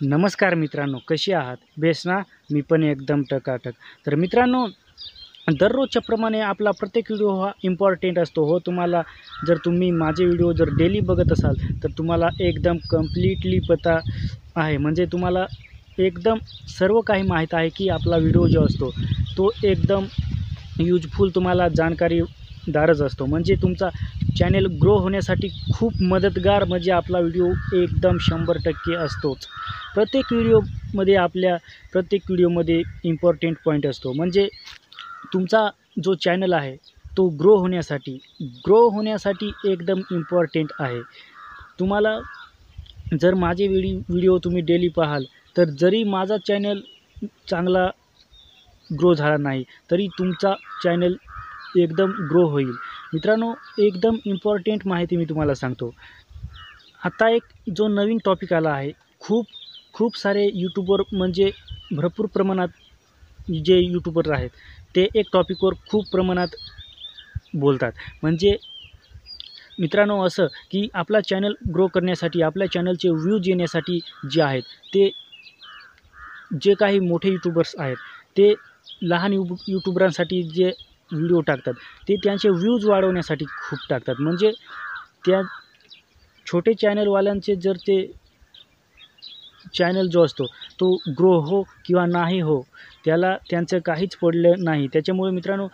नमस्कार मित्रांनो, कशी आहात? बेस ना? मी पण एकदम टकाटक. तर मित्रांनो, दररोजच्या प्रमाणे आपला प्रत्येक व्हिडिओ हा इम्पॉर्टंट असतो. हो, तुम्हाला जर तुम्ही माझे व्हिडिओ जर डेली बघत असाल, तर तुम्हाला एकदम कंप्लीटली पता आहे. म्हणजे तुम्हाला एकदम सर्व काही माहीत आहे, की आपला व्हिडिओ जो असतो, तो एकदम यूजफुल तुम्हाला जाणकारीदारच असतो. म्हणजे तुमचा चॅनल ग्रो होण्यासाठी खूप मदतगार म्हणजे आपला व्हिडिओ एकदम 100% असतोच. प्रत्येक व्हिडिओमध्ये इम्पॉर्टंट पॉईंट असतो. म्हणजे तुमचा जो चॅनल आहे तो ग्रो होण्यासाठी एकदम इम्पॉर्टंट आहे. तुम्हाला जर माझे व्हिडिओ तुम्ही डेली पाहाल, तर जरी माझा चॅनल चांगला ग्रो झाला नाही, तरी तुमचा चॅनल एकदम ग्रो होईल. मित्रांनो, एकदम इम्पॉर्टंट माहिती मी तुम्हाला सांगतो. आता एक जो नवीन टॉपिक आला आहे, खूप सारे यूट्यूबर म्हणजे भरपूर प्रमाणात जे यूट्यूबर आहेत, ते एक टॉपिकवर खूप प्रमाणात बोलतात. म्हणजे मित्रांनो, असं की आपला चॅनल ग्रो करण्यासाठी, आपल्या चॅनलचे व्ह्यूज येण्यासाठी जे आहेत, ते जे काही मोठे यूट्यूबर्स आहेत, ते लहान यूट्यूबरांसाठी जे व्हिडिओ टाकतात, ते त्यांचे व्ह्यूज वाढवण्यासाठी खूप टाकतात. म्हणजे त्या छोटे चॅनलवाल्यांचे जर ते चॅनल जो असतो तो ग्रो हो किंवा नाही हो, त्याला त्यांचं काहीच पडलं नाही. त्याच्यामुळे मित्रांनो,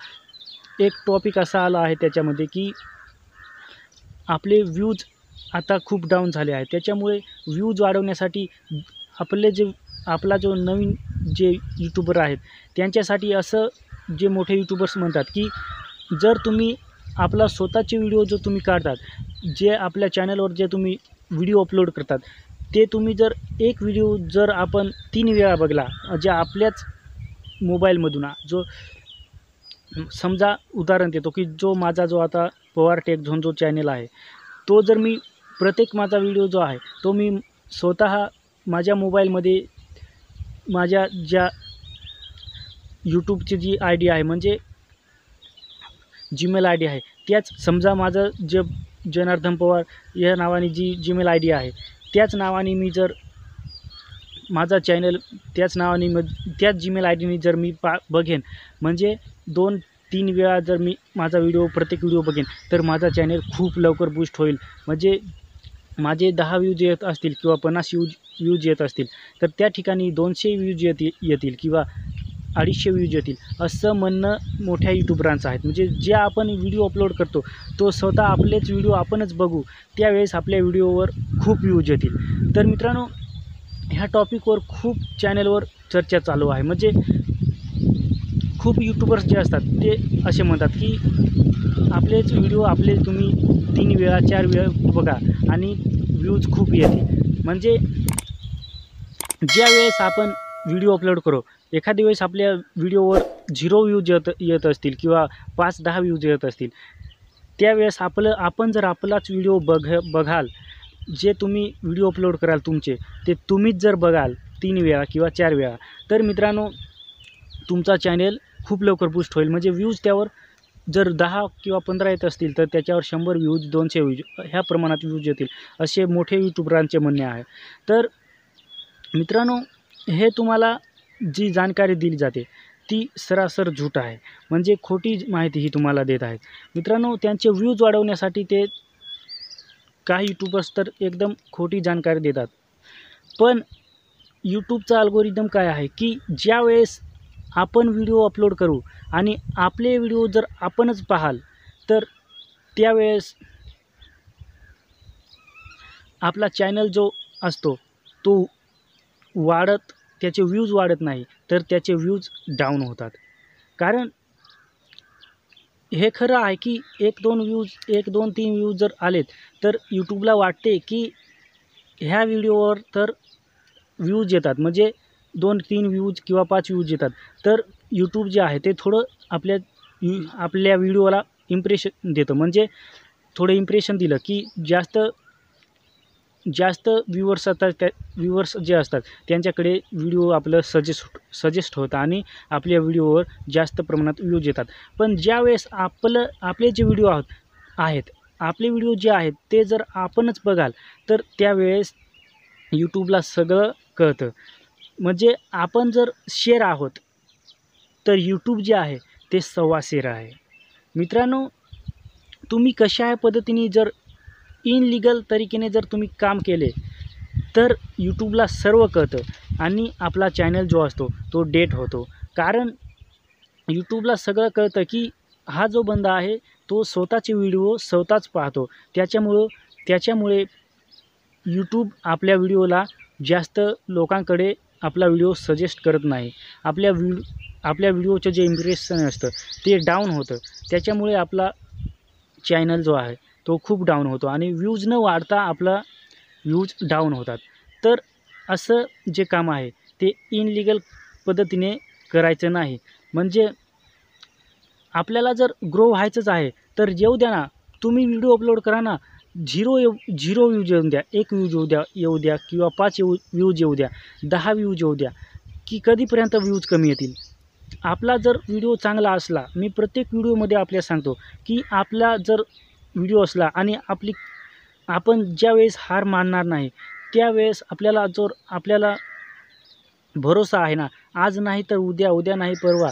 एक टॉपिक असा आला आहे त्याच्यामध्ये, की आपले व्ह्यूज आता खूप डाऊन झाले आहेत. त्याच्यामुळे व्ह्यूज वाढवण्यासाठी आपला जो नवीन जे यूट्यूबर आहेत, त्यांच्यासाठी असं जे मोठे यूट्यूबर्स म्हणतात, की जर तुम्ही आपला स्वतःचे व्हिडिओ जो तुम्ही काढतात, जे आपल्या चॅनलवर जे तुम्ही व्हिडिओ अपलोड करतात, ते तुम्ही जर एक व्हिडिओ जर आपण 3 वेळा बघला, जे आपल्याच मोबाईलमधून जो समजा उदाहरण देतो, की जो आता पवार टेक झोन जो चॅनल आहे, तो जर मी प्रत्येक माझा व्हिडिओ जो आहे तो मी स्वतः माझ्या मोबाईलमध्ये माझ्या ज्या यूट्यूबची जी ID आहे, म्हणजे जीमेल ID आहे, त्याच समजा माझं जनार्दन पवार या नावाने जी जीमेल ID आहे, त्याच नावाने मी जर माझा चॅनल त्याच जीमेल IDने जर मी बघेन, म्हणजे 2-3 वेळा जर मी माझा प्रत्येक व्हिडिओ बघेन, तर माझा चॅनल खूप लवकर बूस्ट होईल. म्हणजे माझे 10 व्ह्यूज येत असतील किंवा 50 व्ह्यूज येत असतील, तर त्या ठिकाणी 200 व्ह्यूज येतील किंवा 250 व्ह्यूज येतील, असं म्हणणं मोठ्या यूट्यूबरांचं आहे. म्हणजे जे आपण व्हिडिओ अपलोड करतो, तो स्वतः आपलेच व्हिडिओ आपणच बघू, त्यावेळेस आपल्या व्हिडिओवर खूप व्ह्यूज येतील. तर मित्रांनो, ह्या टॉपिकवर खूप चॅनलवर चर्चा चालू आहे. म्हणजे खूप यूट्यूबर्स जे असतात, ते असे म्हणतात, की आपलेच व्हिडिओ तुम्ही 3 वेळा 4 वेळा बघा आणि व्ह्यूज खूप येतील. म्हणजे ज्यावेळेस आपण व्हिडिओ अपलोड करू, एखाद्या वेळेस आपल्या व्हिडिओवर 0 व्ह्यूज येत असतील किंवा 5-10 व्ह्यूज येत असतील, त्यावेळेस आपण जर आपलाच व्हिडिओ बघाल, जे तुम्ही व्हिडिओ अपलोड कराल तुमचे, ते तुम्हीच जर बघाल 3 वेळा किंवा 4 वेळा, तर मित्रांनो, तुमचा चॅनल खूप लवकर बूस्ट होईल. म्हणजे व्ह्यूज त्यावर जर 10 किंवा 15 येत असतील, तर त्याच्यावर 100 व्ह्यूज, 200 व्ह्यूज ह्या प्रमाणात व्ह्यूज येतील, असे मोठे यूट्यूबरांचे म्हणणे आहे. तर मित्रांनो, हे तुम्हाला जी जाणकारी दिली जाते, ती सरासर झूट आहे. म्हणजे खोटी माहिती ही तुम्हाला देत आहेत. मित्रांनो, त्यांचे व्ह्यूज वाढवण्यासाठी ते काही यूट्यूबर्स तर एकदम खोटी जाणकारी देतात. पण यूट्यूबचा अल्गोरिदम काय आहे, की ज्यावेळेस आपण व्हिडिओ अपलोड करू आणि आपले व्हिडिओ जर आपणच पाहाल, तर त्यावेळेस आपला चॅनल जो असतो तो त्याचे व्ह्यूज वाढत नाही, तर त्याचे व्ह्यूज डाऊन होतात. कारण हे खरं आहे, की 1-2-3 व्ह्यूज जर आलेत, तर यूट्यूबला वाटते, की ह्या व्हिडिओवर तर व्ह्यूज येतात, म्हणजे 2-3 व्ह्यूज किंवा 5 व्ह्यूज येतात, तर यूट्यूब जे आहे ते थोडं आपल्या व्हिडिओला इम्प्रेशन देतं. म्हणजे थोडं इम्प्रेशन दिलं, की जास्त व्ह्यूवर्स जे असतात, त्यांच्याकडे व्हिडिओ आपलं सजेस्ट होतं आणि आपल्या व्हिडिओवर जास्त प्रमाणात व्ह्यूज येतात. पण ज्यावेळेस आपले जे व्हिडिओ आहेत, आपले व्हिडिओ जे आहेत ते जर आपणच बघाल, तर त्यावेळेस यूट्यूबला सगळं कळतं. म्हणजे आपण जर शेर आहोत तर यूट्यूब जे आहे ते सव्वा शेर आहे. मित्रांनो, तुम्ही कशा पद्धतीने जर इनलिगल तरीकेने जर तुम्ही काम केले तर यूट्यूबला सर्व कळतं आणि आपला चॅनल जो असतो तो डेट होतो. कारण यूट्यूबला सगळं कळतं की हा जो बंदा आहे तो स्वतःचे व्हिडिओ स्वतःच पाहतो. त्याच्यामुळे यूट्यूब आपल्या व्हिडिओला जास्त लोकांकडे आपला व्हिडिओ सजेस्ट करत नाही. आपल्या व्हिडिओचं जे इम्प्रेशन असतं ते डाऊन होतं. त्याच्यामुळे आपला चॅनल जो आहे तो खूप डाऊन होतो आणि व्ह्यूज न वाढता आपला व्ह्यूज डाऊन होतात. तर असं जे काम आहे ते इनलिगल पद्धतीने करायचं नाही. म्हणजे आपल्याला जर ग्रो व्हायचंच आहे तर येऊ द्या ना, तुम्ही व्हिडिओ अपलोड करा ना. झिरो व्ह्यूज येऊ द्या, 1 व्ह्यूज येऊ द्या किंवा 5 व्ह्यूज येऊ द्या, 10 व्ह्यूज येऊ द्या, की कधीपर्यंत व्ह्यूज कमी येतील. आपला जर व्हिडिओ चांगला असला, मी प्रत्येक व्हिडिओमध्ये आपल्याला सांगतो की आपला जर व्हिडिओ असला आणि आपण ज्यावेळेस हार मानणार नाही त्यावेळेस आपल्याला भरोसा आहे ना, आज नाही तर उद्या, उद्या नाही परवा,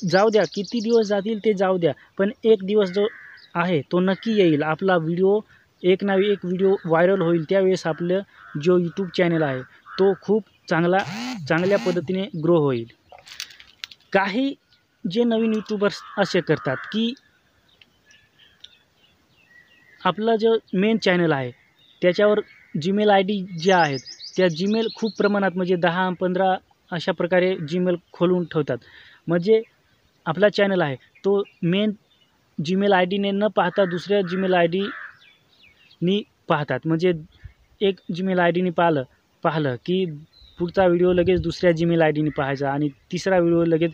जाऊ द्या किती दिवस जातील ते जाऊ द्या, पण एक दिवस जो आहे तो नक्की येईल. आपला व्हिडिओ एक ना एक व्हिडिओ व्हायरल होईल. त्यावेळेस आपलं जो यूट्यूब चॅनल आहे तो खूप चांगल्या पद्धतीने ग्रो होईल. काही जे नवीन यूट्यूबर्स असे करतात की आपलं जो मेन चॅनल आहे त्याच्यावर जीमेल आय डी ज्या आहेत त्या जीमेल खूप प्रमाणात म्हणजे 10-15 अशा प्रकारे जीमेल खोलून ठेवतात. म्हणजे आपला चॅनल आहे तो मेन जीमेल आय डीने न पाहता दुसऱ्या जीमेल आय डीनी पाहतात. म्हणजे एक जीमेल आय डीने पाहिलं की पुढचा व्हिडिओ लगेच दुसऱ्या जीमेल आय डीने पाहायचा आणि तिसरा व्हिडिओ लगेच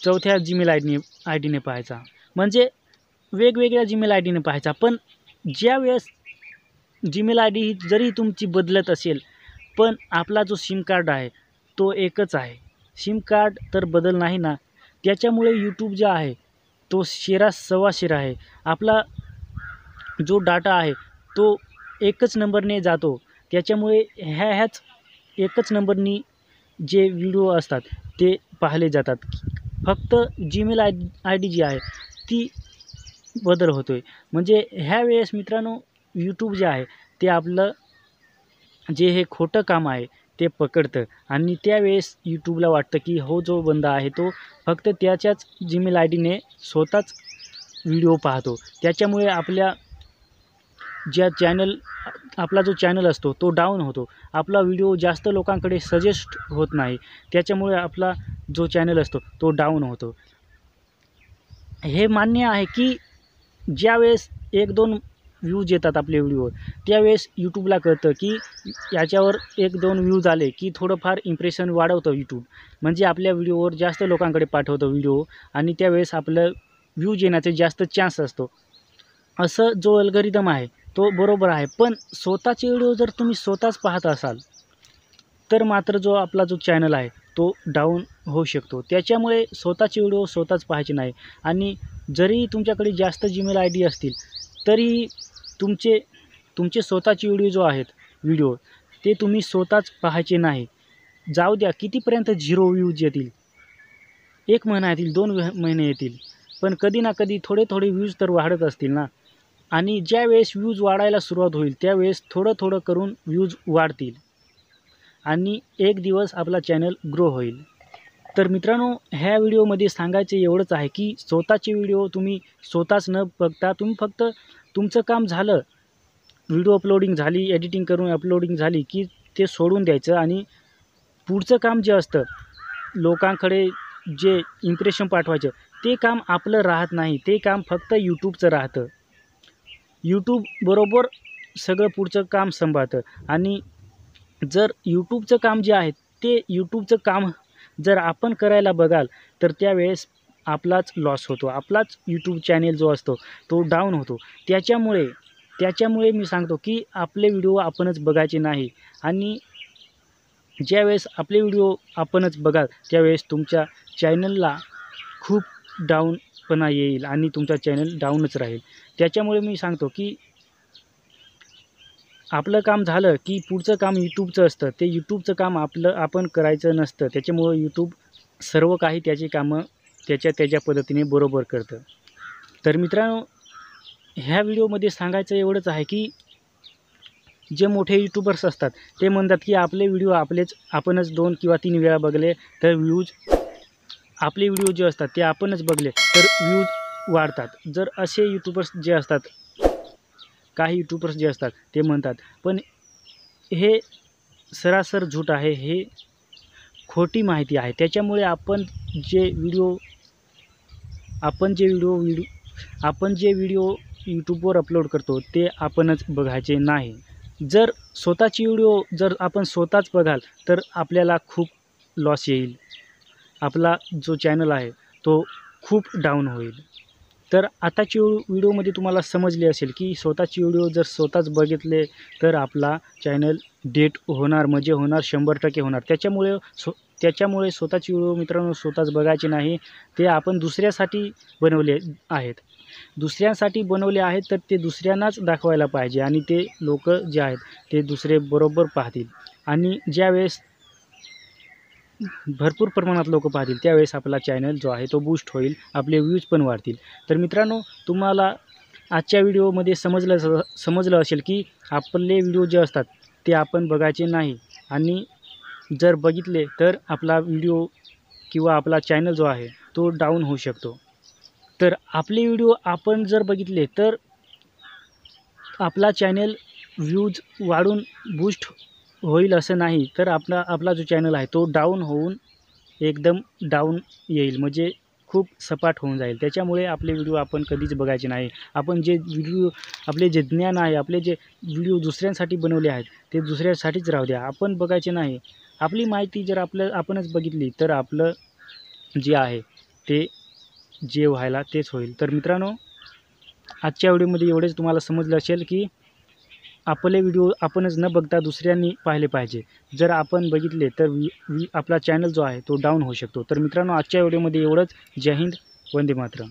चौथ्या जीमेल आय डीने पाहायचा. म्हणजे वेगवेगळ्या जीमेल आय डीने पाहायचा. पण ज्यावेळेस जीमेल आय डी जरी तुमची बदलत असेल पण आपला जो सिम कार्ड आहे तो एकच आहे. सिम कार्ड तर बदल नाही ना. त्याच्यामुळे यूट्यूब जे आहे तो सव्वा शेर आहे. आपला जो डाटा आहे तो एकच नंबरने जातो. त्याच्यामुळे ह्याच एकच नंबरनी जे व्हिडिओ असतात ते पाहिले जातात. फक्त जीमेल आय डी जी आहे ती बदल होतो आहे. म्हणजे ह्या वेळेस मित्रांनो यूट्यूब जे आहे ते आपलं जे हे खोटं काम आहे ते पकडतं आणि त्यावेळेस यूट्यूबला वाटतं की हो जो बंदा आहे तो फक्त त्याच्याच जीमेल आय डीने स्वतःच व्हिडिओ पाहतो. त्याच्यामुळे आपला जो चॅनल असतो तो डाऊन होतो. आपला व्हिडिओ जास्त लोकांकडे सजेस्ट होत नाही. त्याच्यामुळे आपला जो चॅनल असतो तो डाऊन होतो. हे मान्य आहे की ज्यावेळेस 1-2 व्ह्यूज येतात आपल्या व्हिडिओवर त्यावेळेस यूट्यूबला कळतं की याच्यावर 1-2 व्ह्यूज आले की थोडंफार इम्प्रेशन वाढवतं यूट्यूब. म्हणजे आपल्या व्हिडिओवर जास्त लोकांकडे पाठवतं व्हिडिओ आणि त्यावेळेस आपलं व्ह्यूज येण्याचे जास्त चान्स असतो. असं जो अल्गोरिदम आहे तो बरोबर आहे. पण स्वतःचे व्हिडिओ जर तुम्ही स्वतःच पाहत असाल तर मात्र आपला जो चॅनल आहे तो डाऊन होऊ शकतो. त्याच्यामुळे स्वतःचे व्हिडिओ स्वतःच पाहायचे नाही आणि जरी तुमच्याकडे जास्त जीमेल आय डी असतील तरी तुमचे स्वतःचे व्हिडिओ ते तुम्ही स्वतःच पाहायचे नाही. जाऊ द्या कितीपर्यंत 0 व्ह्यूज येतील. 1 महिना येतील, 2 महिने येतील, पण कधी ना कधी थोडे व्ह्यूज तर वाढत असतील ना. आणि ज्यावेळेस व्ह्यूज वाढायला सुरुवात होईल त्यावेळेस थोडं करून व्ह्यूज वाढतील आणि एक दिवस आपला चॅनल ग्रो होईल. तर मित्रांनो ह्या व्हिडिओमध्ये सांगायचं एवढंच आहे की स्वतःचे व्हिडिओ तुम्ही स्वतःच न बघता तुम्ही फक्त तुमचं काम झालं, व्हिडिओ अपलोडिंग झाली, एडिटिंग करून अपलोडिंग झाली की ते सोडून द्यायचं आणि पुढचं काम जे असतं लोकांकडे जे इम्प्रेशन पाठवायचं ते काम आपलं राहत नाही. ते काम फक्त यूट्यूबचं राहतं. यूट्यूब बरोबर सगळं पुढचं काम सांभाळतं आणि जर यूट्यूबचं काम जे आहे ते यूट्यूबचं काम जर आपण करायला बघाल तर त्यावेळेस आपलाच लॉस होतो. आपलाच यूट्यूब चॅनेल जो असतो तो डाऊन होतो. त्याच्यामुळे मी सांगतो की आपले व्हिडिओ आपणच बघायचे नाही आणि ज्यावेळेस आपले व्हिडिओ आपणच बघाल त्यावेळेस तुमच्या चॅनलला खूप डाऊनपणा येईल आणि तुमचा चॅनल डाऊनच राहील. त्याच्यामुळे मी सांगतो की आपलं काम झालं की पुढचं काम यूट्यूबचं असतं. ते यूट्यूबचं काम आपण करायचं नसतं. त्याच्यामुळं यूट्यूब सर्व काही त्याची कामं त्याच्या पद्धतीने बरोबर करतं. तर मित्रांनो, ह्या व्हिडिओमध्ये सांगायचं एवढंच आहे की जे मोठे यूट्यूबर्स असतात ते म्हणतात की आपले व्हिडिओ आपणच 2 किंवा 3 वेळा बघले तर आपले व्हिडिओ जे असतात ते आपणच बघले तर व्ह्यूज वाढतात. जर असे यूट्यूबर्स जे असतात, काही यूट्यूबर्स जे असतात ते म्हणतात, पण हे सरासर झूट आहे. हे खोटी माहिती आहे. त्याच्यामुळे आपण जे व्हिडिओ यूट्यूबवर अपलोड करतो ते आपणच बघायचे नाही. जर स्वतःची व्हिडिओ जर आपण स्वतःच बघाल तर आपल्याला खूप लॉस येईल. आपला जो चॅनल आहे तो खूप डाऊन होईल. तर आताची व्हिडिओमध्ये तुम्हाला समजले असेल की स्वतःची व्हिडिओ जर स्वतःच बघितले तर आपला चॅनल डेट होणार, म्हणजे होणार, 100% होणार. त्याच्यामुळे स्वतःची व्हिडिओ मित्रांनो स्वतःच बघायचे नाही. ते आपण दुसऱ्यासाठी बनवले आहेत. दुसऱ्यांसाठी बनवले आहेत तर ते दुसऱ्यांनाच दाखवायला पाहिजे आणि ते लोकं जे आहेत ते दुसरे बरोबर पाहतील आणि ज्यावेळेस भरपूर प्रमाणात लोकं पाहतील त्यावेळेस आपला चॅनल जो आहे तो बूस्ट होईल, आपले व्ह्यूज पण वाढतील. तर मित्रांनो, तुम्हाला आजच्या व्हिडिओमध्ये समजलं असेल की आपले व्हिडिओ जे असतात ते आपण बघायचे नाही आणि जर बघितले तर आपला व्हिडिओ किंवा आपला चॅनल जो आहे तो डाऊन होऊ शकतो. तर आपले व्हिडिओ आपण जर बघितले तर आपला चॅनल व्ह्यूज वाढून बूस्ट होईल असं नाही, तर आपला जो चॅनल आहे तो डाऊन होऊन एकदम डाऊन येईल, म्हणजे खूप सपाट होऊन जाईल. त्याच्यामुळे आपले व्हिडिओ आपण कधीच बघायचे नाही. आपण जे व्हिडिओ आपले जे ज्ञान आहे, आपले जे व्हिडिओ दुसऱ्यांसाठी बनवले आहेत ते दुसऱ्यासाठीच राहू द्या, आपण बघायचे नाही. आपली माहिती जर आपणच बघितली तर आपलं जे आहे ते जे व्हायला तेच होईल. तर मित्रांनो, आजच्या व्हिडिओमध्ये एवढेच तुम्हाला समजलं असेल की आपले व्हिडिओ आपणच न बघता दुसऱ्यांनी पाहिले पाहिजे. जर आपण बघितले तर आपला चॅनल जो आहे तो डाऊन होऊ शकतो. तर मित्रांनो, आजच्या व्हिडिओमध्ये एवढंच. जय हिंद, वंदे मातरम.